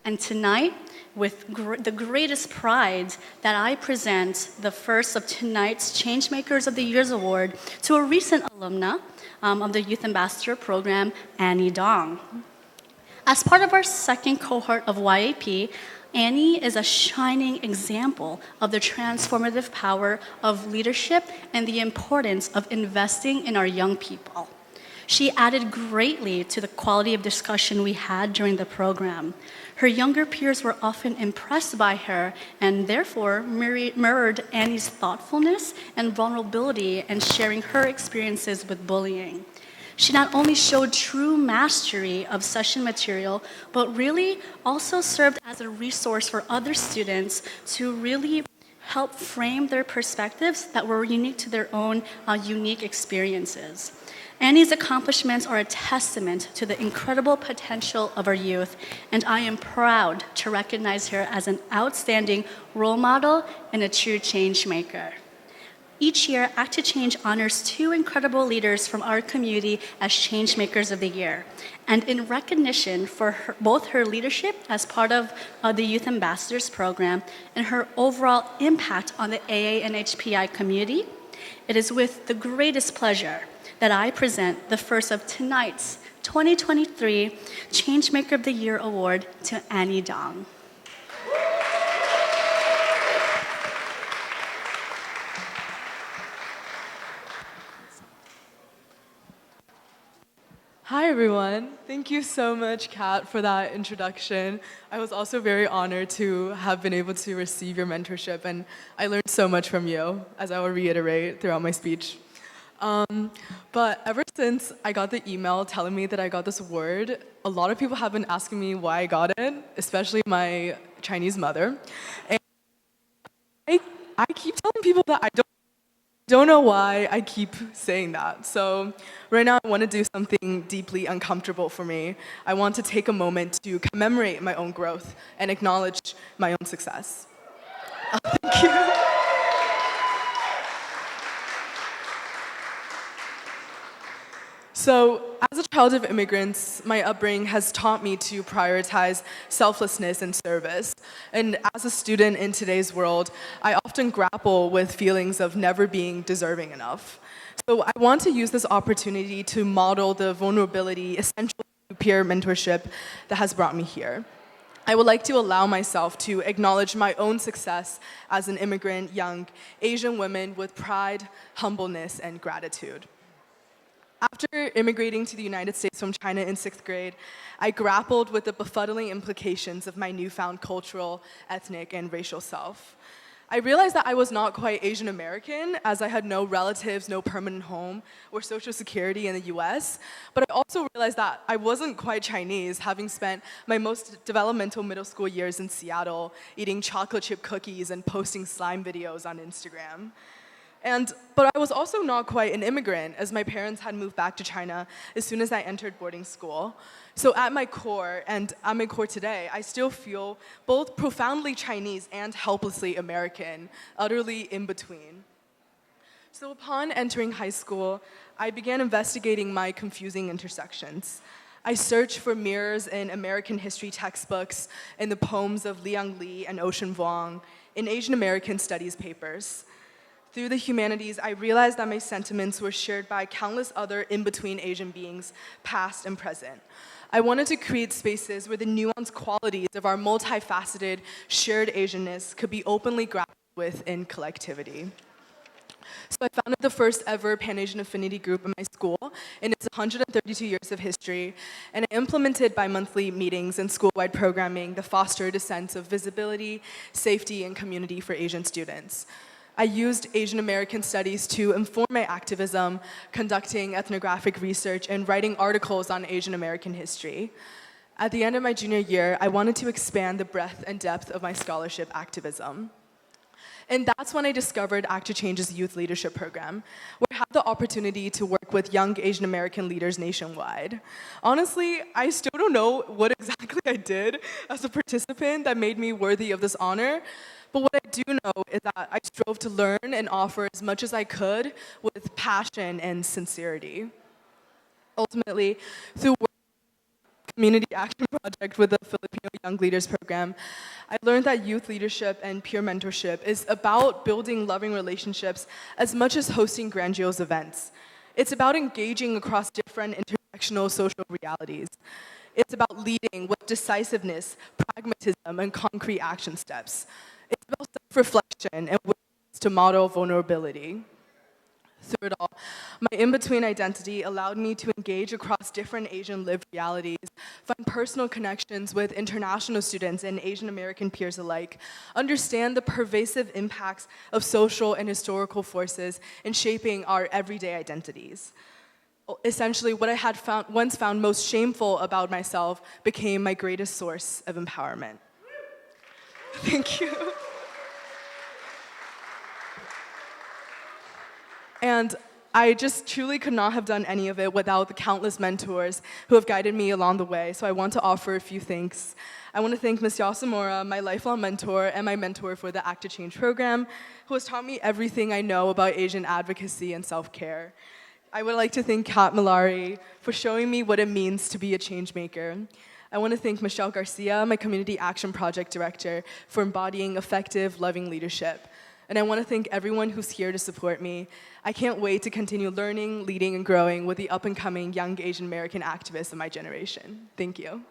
And tonight, with the greatest pride, that I present the first of tonight's Changemakers of the Year's Award to a recent alumna of the Youth Ambassador Program, Annie Dong. As part of our second cohort of YAP, Annie is a shining example of the transformative power of leadership and the importance of investing in our young people. She added greatly to the quality of discussion we had during the program. Her younger peers were often impressed by her and therefore mirrored Annie's thoughtfulness and vulnerability in sharing her experiences with bullying. She not only showed true mastery of session material, but really also served as a resource for other students to really help frame their perspectives that were unique to their own unique experiences. Annie's accomplishments are a testament to the incredible potential of our youth, and I am proud to recognize her as an outstanding role model and a true change maker. Each year, Act to Change honors two incredible leaders from our community as Changemakers of the Year. And in recognition for both her leadership as part of the Youth Ambassadors Program and her overall impact on the AA and HPI community, it is with the greatest pleasure that I present the first of tonight's 2023 Changemaker of the Year Award to Annie Dong. Hi everyone. Thank you so much, Kat, for that introduction. I was also very honored to have been able to receive your mentorship, and I learned so much from you, as I will reiterate throughout my speech. But ever since I got the email telling me that I got this award, a lot of people have been asking me why I got it, especially my Chinese mother. And I keep telling people that I don't know why I keep saying that. So right now I want to do something deeply uncomfortable for me. I want to take a moment to commemorate my own growth and acknowledge my own success. Thank you. So, as a child of immigrants, my upbringing has taught me to prioritize selflessness and service. And as a student in today's world, I often grapple with feelings of never being deserving enough. So I want to use this opportunity to model the vulnerability essential to peer mentorship that has brought me here. I would like to allow myself to acknowledge my own success as an immigrant young Asian woman with pride, humbleness, and gratitude. After immigrating to the United States from China in 6th grade, I grappled with the befuddling implications of my newfound cultural, ethnic, and racial self. I realized that I was not quite Asian American, as I had no relatives, no permanent home, or social security in the US, but I also realized that I wasn't quite Chinese, having spent my most developmental middle school years in Seattle, eating chocolate chip cookies and posting slime videos on Instagram. But I was also not quite an immigrant, as my parents had moved back to China as soon as I entered boarding school. So at my core, and at my core today, I still feel both profoundly Chinese and helplessly American, utterly in between. So upon entering high school, I began investigating my confusing intersections. I searched for mirrors in American history textbooks, in the poems of Liang Li and Ocean Vuong, in Asian American studies papers. Through the humanities, I realized that my sentiments were shared by countless other in-between Asian beings, past and present. I wanted to create spaces where the nuanced qualities of our multifaceted, shared Asianness could be openly grappled with in collectivity. So I founded the first ever Pan-Asian affinity group in my school in its 132 years of history, and I implemented bi-monthly meetings and school-wide programming that fostered a sense of visibility, safety, and community for Asian students. I used Asian American studies to inform my activism, conducting ethnographic research and writing articles on Asian American history. At the end of my junior year, I wanted to expand the breadth and depth of my scholarship activism. And that's when I discovered Act to Change's youth leadership program, where I had the opportunity to work with young Asian American leaders nationwide. Honestly, I still don't know what exactly I did as a participant that made me worthy of this honor, but what I do know is that I strove to learn and offer as much as I could with passion and sincerity. Ultimately, through work community action project with the Filipino Young Leaders Program, I learned that youth leadership and peer mentorship is about building loving relationships as much as hosting grandiose events. It's about engaging across different intersectional social realities. It's about leading with decisiveness, pragmatism, and concrete action steps. It's about self-reflection and willingness to model vulnerability. Through it all, my in-between identity allowed me to engage across different Asian lived realities, find personal connections with international students and Asian American peers alike, understand the pervasive impacts of social and historical forces in shaping our everyday identities. Essentially, what I had once found most shameful about myself became my greatest source of empowerment. Thank you. And I just truly could not have done any of it without the countless mentors who have guided me along the way. So I want to offer a few thanks. I want to thank Ms. Yasamura, my lifelong mentor and my mentor for the Act to Change program, who has taught me everything I know about Asian advocacy and self-care. I would like to thank Kat Malari for showing me what it means to be a change maker. I want to thank Michelle Garcia, my Community Action Project Director, for embodying effective, loving leadership. And I want to thank everyone who's here to support me. I can't wait to continue learning, leading, and growing with the up-and-coming young Asian American activists of my generation. Thank you.